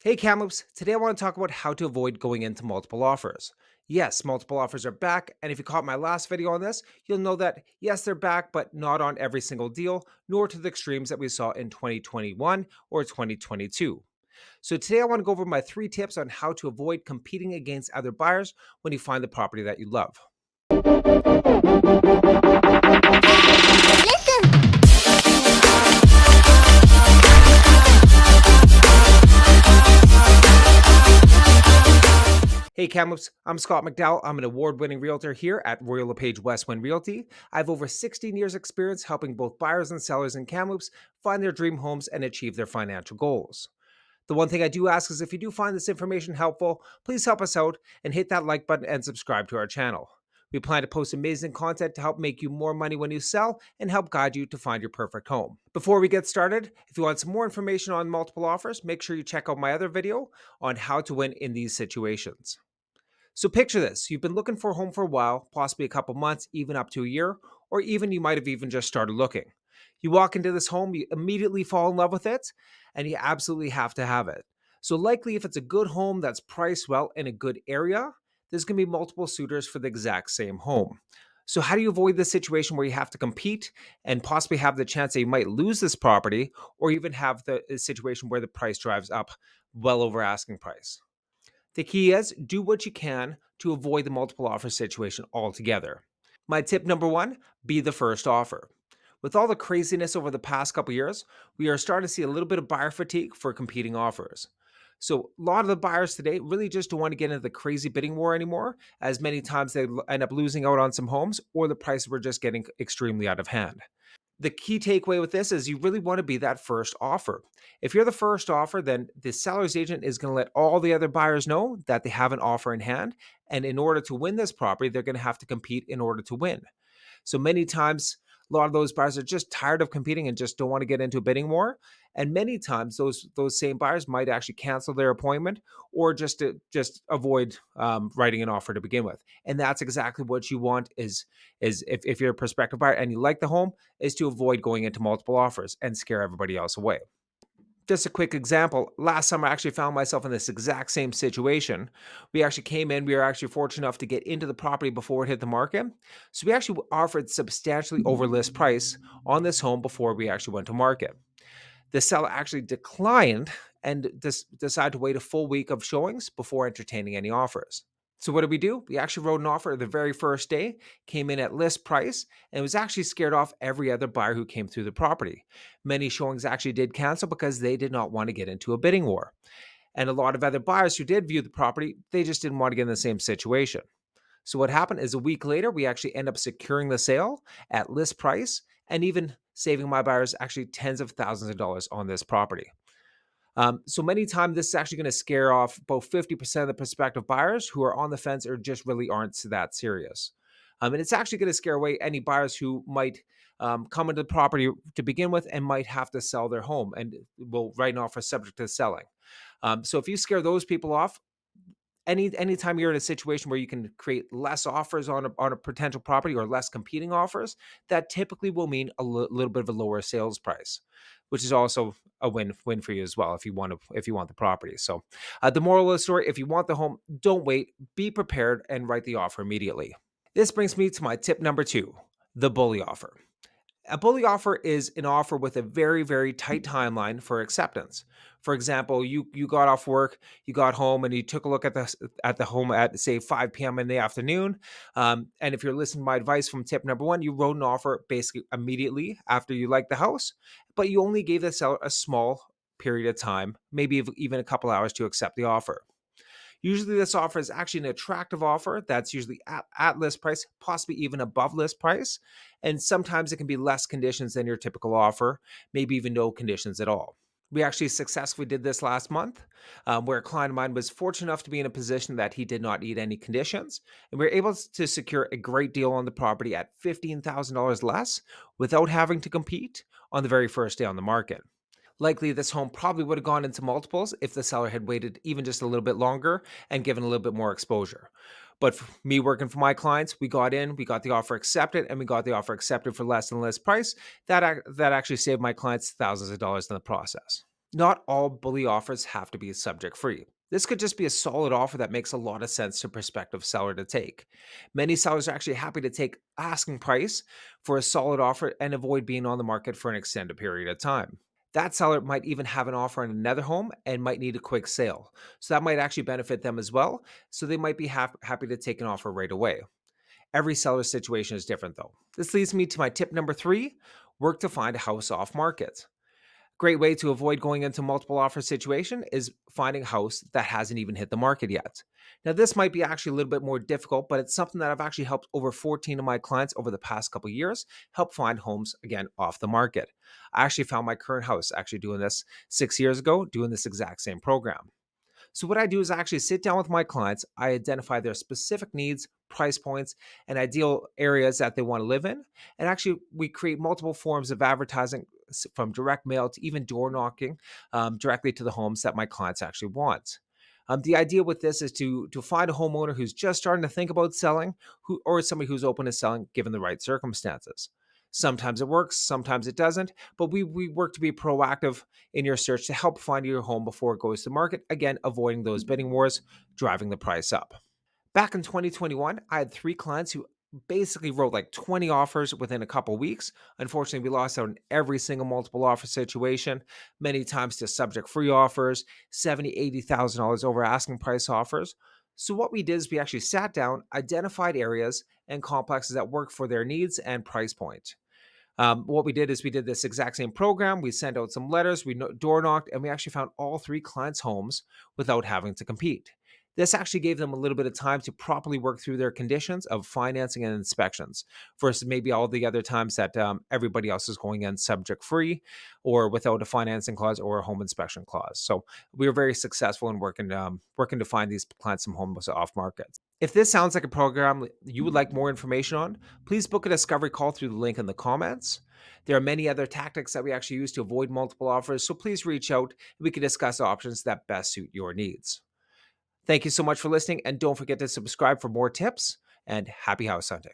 Hey Kamloops, today I want to talk about how to avoid going into multiple offers. Yes, multiple offers are back, and if you caught my last video on this, you'll know that yes, they're back, but not on every single deal, nor to the extremes that we saw in 2021 or 2022. So today I want to go over my 3 tips on how to avoid competing against other buyers when you find the property that you love. Hey Kamloops, I'm Scott McDowell. I'm an award-winning realtor here at Royal LePage Westwind Realty. I have over 16 years experience helping both buyers and sellers in Kamloops find their dream homes and achieve their financial goals. The one thing I do ask is if you do find this information helpful, please help us out and hit that like button and subscribe to our channel. We plan to post amazing content to help make you more money when you sell and help guide you to find your perfect home. Before we get started, if you want some more information on multiple offers, make sure you check out my other video on how to win in these situations. So picture this, you've been looking for a home for a while, possibly a couple months, even up to a year, or even you might have even just started looking. You walk into this home, you immediately fall in love with it, and you absolutely have to have it. So likely if it's a good home that's priced well in a good area, there's going to be multiple suitors for the exact same home. So how do you avoid this situation where you have to compete and possibly have the chance that you might lose this property, or even have the situation where the price drives up well over asking price? The key is do what you can to avoid the multiple offer situation altogether. My tip number 1, be the first offer. With all the craziness over the past couple years, we are starting to see a little bit of buyer fatigue for competing offers. So a lot of the buyers today really just don't want to get into the crazy bidding war anymore, as many times they end up losing out on some homes or the prices were just getting extremely out of hand. The key takeaway with this is you really want to be that first offer. If you're the first offer, then the seller's agent is going to let all the other buyers know that they have an offer in hand. And in order to win this property, they're going to have to compete in order to win. So many times, a lot of those buyers are just tired of competing and just don't want to get into a bidding war. And many times, those same buyers might actually cancel their appointment or just avoid writing an offer to begin with. And that's exactly what you want is if you're a prospective buyer and you like the home, is to avoid going into multiple offers and scare everybody else away. Just a quick example, last summer I actually found myself in this exact same situation. We actually came in, we were actually fortunate enough to get into the property before it hit the market. So we actually offered substantially over list price on this home before we actually went to market. The seller actually declined and decided to wait a full week of showings before entertaining any offers. So what did we do? We actually wrote an offer the very first day, came in at list price, and it was actually scared off every other buyer who came through the property. Many showings actually did cancel because they did not want to get into a bidding war. And a lot of other buyers who did view the property, they just didn't want to get in the same situation. So what happened is a week later, we actually end up securing the sale at list price and even saving my buyers actually tens of thousands of dollars on this property. So many times this is actually going to scare off both 50% of the prospective buyers who are on the fence or just really aren't that serious. And it's actually going to scare away any buyers who might come into the property to begin with and might have to sell their home and will write an offer subject to selling. So if you scare those people off, anytime you're in a situation where you can create less offers on a potential property or less competing offers, that typically will mean a little bit of a lower sales price, which is also a win for you as well if you want the property. So the moral of the story, if you want the home, don't wait, be prepared and write the offer immediately. This brings me to my tip number 2, the bully offer. A bully offer is an offer with a very, very tight timeline for acceptance. For example, you got off work, you got home, and you took a look at the home at say 5 p.m. in the afternoon. And if you're listening to my advice from tip number 1, you wrote an offer basically immediately after you liked the house, but you only gave the seller a small period of time, maybe even a couple hours to accept the offer. Usually this offer is actually an attractive offer that's usually at list price, possibly even above list price. And sometimes it can be less conditions than your typical offer, maybe even no conditions at all. We actually successfully did this last month, where a client of mine was fortunate enough to be in a position that he did not need any conditions. And we were able to secure a great deal on the property at $15,000 less without having to compete on the very first day on the market. Likely this home probably would have gone into multiples if the seller had waited even just a little bit longer and given a little bit more exposure. But for me working for my clients, we got the offer accepted, and we got the offer accepted for less than list price. That actually saved my clients thousands of dollars in the process. Not all bully offers have to be subject free. This could just be a solid offer that makes a lot of sense to a prospective seller to take. Many sellers are actually happy to take asking price for a solid offer and avoid being on the market for an extended period of time. That seller might even have an offer on another home and might need a quick sale. So that might actually benefit them as well. So they might be happy to take an offer right away. Every seller's situation is different though. This leads me to my tip number 3: work to find a house off market. Great way to avoid going into multiple offer situation is finding a house that hasn't even hit the market yet. Now, this might be actually a little bit more difficult, but it's something that I've actually helped over 14 of my clients over the past couple of years help find homes again off the market. I actually found my current house actually doing this 6 years ago, doing this exact same program. So what I do is I actually sit down with my clients, I identify their specific needs, price points, and ideal areas that they want to live in. And actually, we create multiple forms of advertising from direct mail to even door knocking directly to the homes that my clients actually want. The idea with this is to find a homeowner who's just starting to think about selling, who or somebody who's open to selling given the right circumstances. Sometimes it works, sometimes it doesn't, but we work to be proactive in your search to help find your home before it goes to market. Again, avoiding those bidding wars, driving the price up. Back in 2021, I had 3 clients who basically wrote like 20 offers within a couple weeks. Unfortunately, we lost out on every single multiple offer situation, many times to subject free offers, 70, $80,000 over asking price offers. So what we did is we actually sat down, identified areas and complexes that work for their needs and price point. What we did is we did this exact same program. We sent out some letters, we door knocked, and we actually found all 3 clients' homes without having to compete. This actually gave them a little bit of time to properly work through their conditions of financing and inspections versus maybe all the other times that everybody else is going in subject free or without a financing clause or a home inspection clause. So we were very successful in working to find these clients some homes off market. If this sounds like a program you would like more information on, please book a discovery call through the link in the comments. There are many other tactics that we actually use to avoid multiple offers, so please reach out and we can discuss options that best suit your needs. Thank you so much for listening, and don't forget to subscribe for more tips, and happy house hunting.